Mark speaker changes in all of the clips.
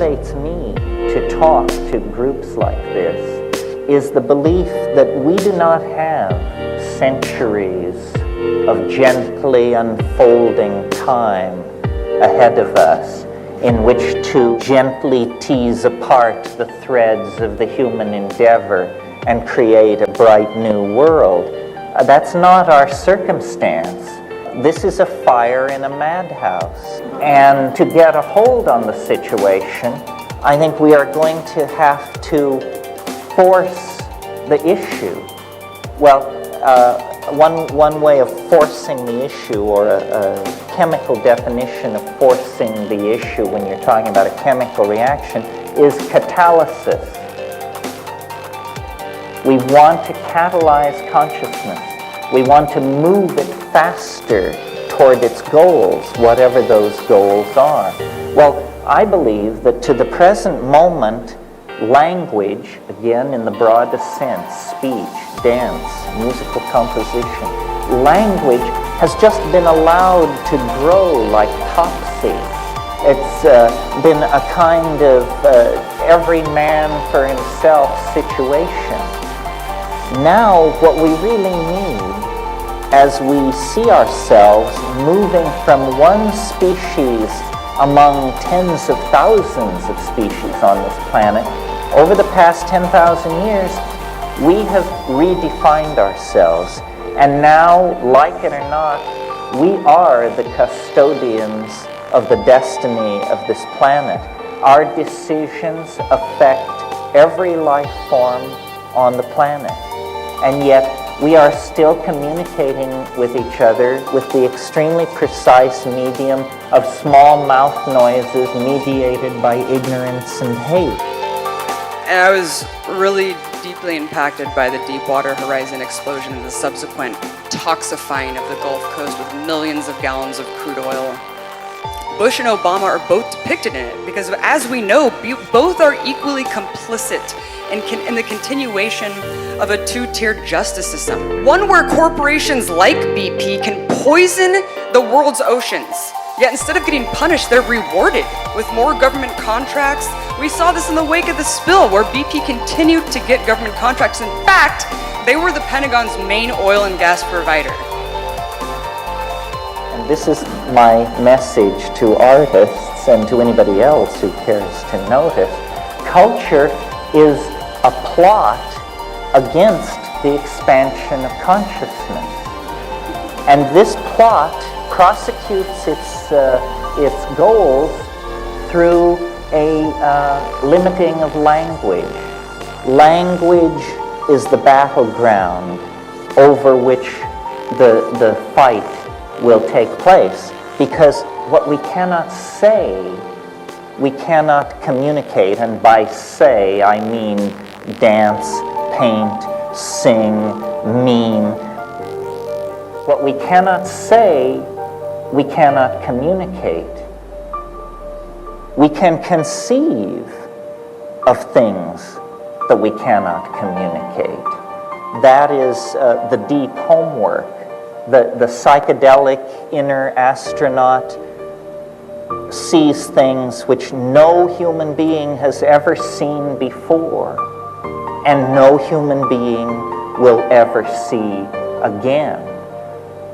Speaker 1: motivates me to talk to groups like this is the belief that we do not have centuries of gently unfolding time ahead of us in which to gently tease apart the threads of the human endeavor and create a bright new world. That's not our circumstance. This is a fire in a madhouse. And to get a hold on the situation, I think we are going to have to force the issue. Well, one way of forcing the issue, or a chemical definition of forcing the issue when you're talking about a chemical reaction, is catalysis. We want to catalyze consciousness. We want to move it faster toward its goals, whatever those goals are. Well, I believe that to the present moment, language, again in the broadest sense, speech, dance, musical composition, language has just been allowed to grow like topsy. It's been a kind of every man for himself situation. Now what we really need, as we see ourselves moving from one species among tens of thousands of species on this planet, over the past 10,000 years, we have redefined ourselves. And now, like it or not, we are the custodians of the destiny of this planet. Our decisions affect every life form on the planet. And yet, we are still communicating with each other with the extremely precise medium of small mouth noises mediated by ignorance and hate.
Speaker 2: And I was really deeply impacted by the Deepwater Horizon explosion and the subsequent toxifying of the Gulf Coast with millions of gallons of crude oil. Bush and Obama are both depicted in it because, as we know, both are equally complicit in the continuation of a two-tiered justice system. One where corporations like BP can poison the world's oceans, yet instead of getting punished, they're rewarded with more government contracts. We saw this in the wake of the spill, where BP continued to get government contracts. In fact, they were the Pentagon's main oil and gas provider.
Speaker 1: And this is my message to artists and to anybody else who cares to notice. Culture is a plot against the expansion of consciousness. And this plot prosecutes its goals through a limiting of language. Language is the battleground over which the fight will take place, because what we cannot say, we cannot communicate. And by say, I mean dance, paint, sing, meme. What we cannot say, we cannot communicate. We can conceive of things that we cannot communicate. That is the deep homework. The psychedelic inner astronaut sees things which no human being has ever seen before, and no human being will ever see again.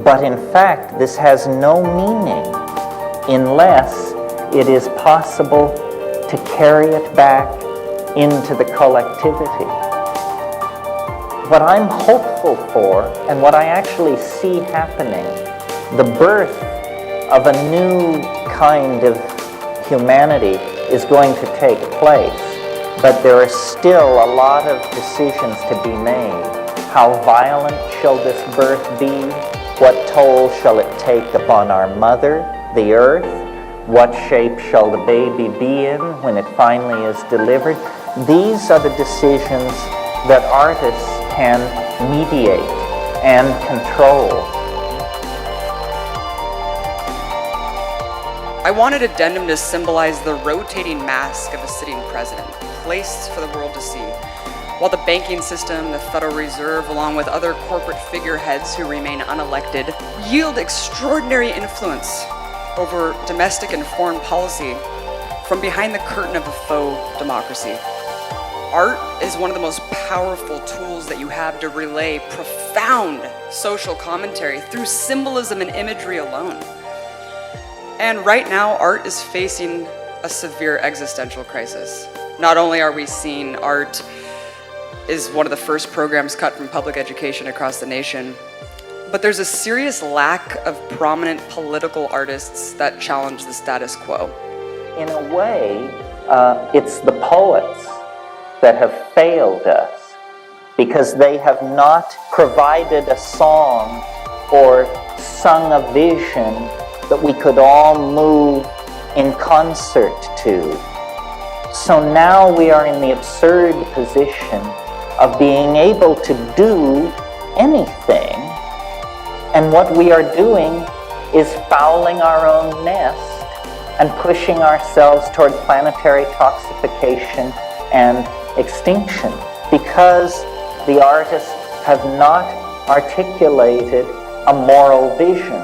Speaker 1: But in fact, this has no meaning unless it is possible to carry it back into the collectivity. What I'm hopeful for, and what I actually see happening, the birth of a new kind of humanity is going to take place. But there are still a lot of decisions to be made. How violent shall this birth be? What toll shall it take upon our mother, the earth? What shape shall the baby be in when it finally is delivered? These are the decisions that artists can mediate and control.
Speaker 2: I wanted Addendum to symbolize the rotating mask of a sitting president, placed for the world to see, while the banking system, the Federal Reserve, along with other corporate figureheads who remain unelected, yield extraordinary influence over domestic and foreign policy. from behind the curtain of a faux democracy. Art is one of the most powerful tools that you have to relay profound social commentary through symbolism and imagery alone. And right now, art is facing a severe existential crisis. Not only are we seeing art is one of the first programs cut from public education across the nation, but there's a serious lack of prominent political artists that challenge the status quo.
Speaker 1: In a way, it's the poets that have failed us because they have not provided a song or sung a vision that we could all move in concert to. So now we are in the absurd position of being able to do anything, and what we are doing is fouling our own nest and pushing ourselves toward planetary toxification and extinction because the artists have not articulated a moral vision.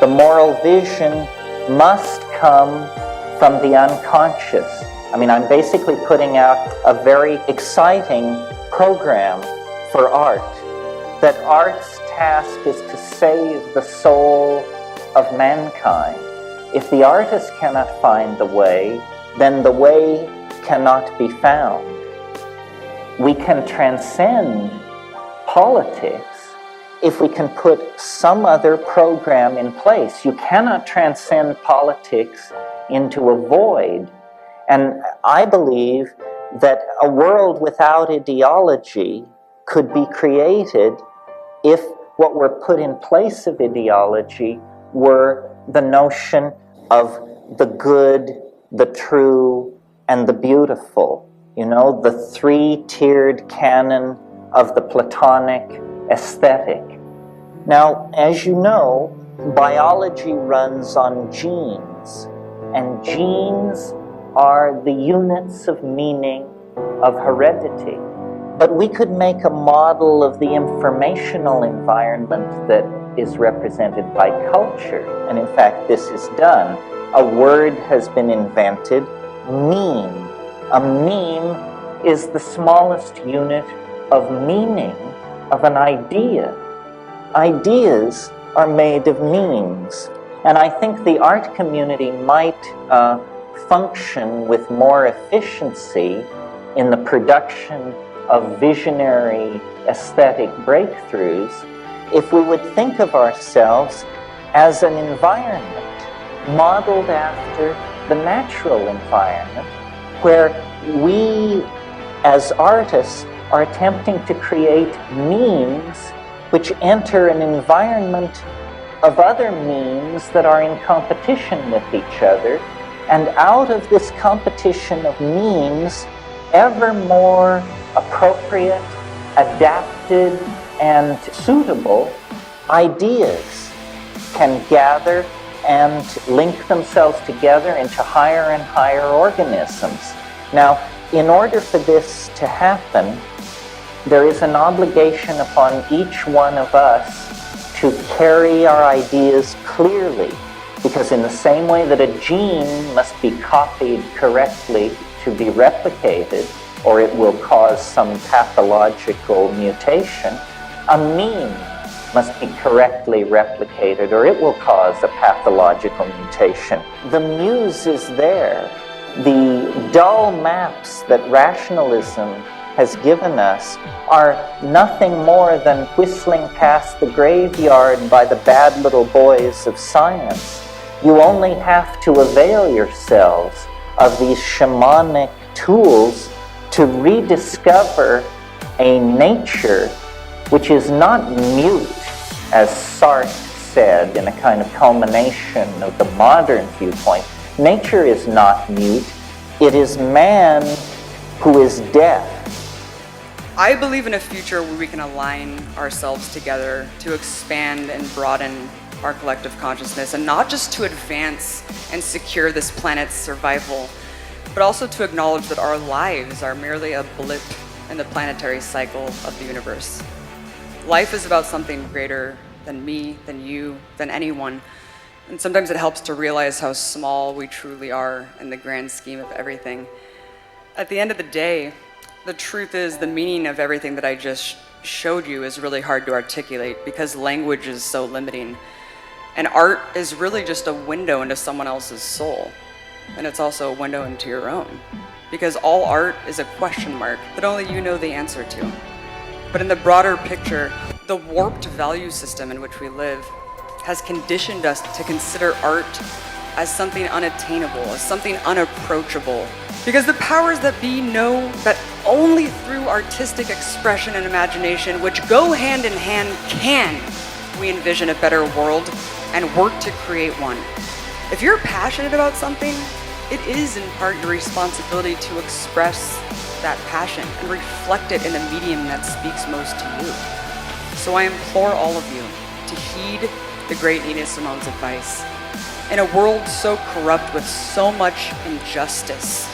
Speaker 1: The moral vision must come from the unconscious. I mean, I'm basically putting out a very exciting program for art, that art's task is to save the soul of mankind. If the artist cannot find the way, then the way cannot be found. We can transcend politics if we can put some other program in place. You cannot transcend politics into a void. And I believe that a world without ideology could be created if what were put in place of ideology were the notion of the good, the true, and the beautiful. You know, the three-tiered canon of the Platonic aesthetic. Now, as you know, biology runs on genes, and genes are the units of meaning of heredity. But we could make a model of the informational environment that is represented by culture, and in fact this is done. A word has been invented, meme. A meme is the smallest unit of meaning of an idea. Ideas are made of memes, and I think the art community might function with more efficiency in the production of visionary aesthetic breakthroughs if we would think of ourselves as an environment modeled after the natural environment, where we as artists are attempting to create memes which enter an environment of other memes that are in competition with each other, and out of this competition of memes, ever more appropriate, adapted, and suitable ideas can gather and link themselves together into higher and higher organisms. Now, in order for this to happen, there is an obligation upon each one of us to carry our ideas clearly, because in the same way that a gene must be copied correctly to be replicated, or it will cause some pathological mutation, a meme must be correctly replicated, or it will cause a pathological mutation. The muse is there. The dull maps that rationalism has given us are nothing more than whistling past the graveyard by the bad little boys of science. You only have to avail yourselves of these shamanic tools to rediscover a nature which is not mute, as Sartre said in a kind of culmination of the modern viewpoint. Nature is not mute. It is man who is deaf.
Speaker 2: I believe in a future where we can align ourselves together to expand and broaden our collective consciousness, and not just to advance and secure this planet's survival, but also to acknowledge that our lives are merely a blip in the planetary cycle of the universe. Life is about something greater than me, than you, than anyone. And sometimes it helps to realize how small we truly are in the grand scheme of everything. At the end of the day, the truth is the meaning of everything that I just showed you is really hard to articulate because language is so limiting. And art is really just a window into someone else's soul. And it's also a window into your own. Because all art is a question mark that only you know the answer to. But in the broader picture, the warped value system in which we live has conditioned us to consider art as something unattainable, as something unapproachable. Because the powers that be know that only through artistic expression and imagination, which go hand in hand, can we envision a better world and work to create one. If you're passionate about something, it is in part your responsibility to express that passion and reflect it in the medium that speaks most to you. So I implore all of you to heed the great Nina Simone's advice. In a world so corrupt with so much injustice,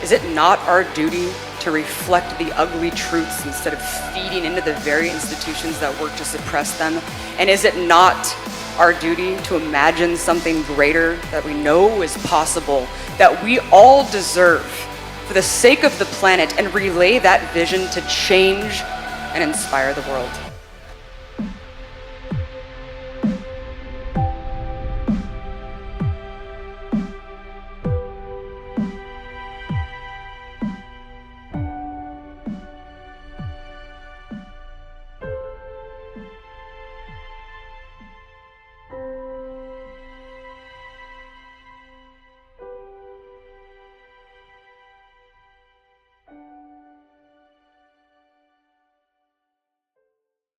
Speaker 2: is it not our duty to reflect the ugly truths instead of feeding into the very institutions that work to suppress them? And is it not our duty to imagine something greater that we know is possible, that we all deserve for the sake of the planet, and relay that vision to change and inspire the world?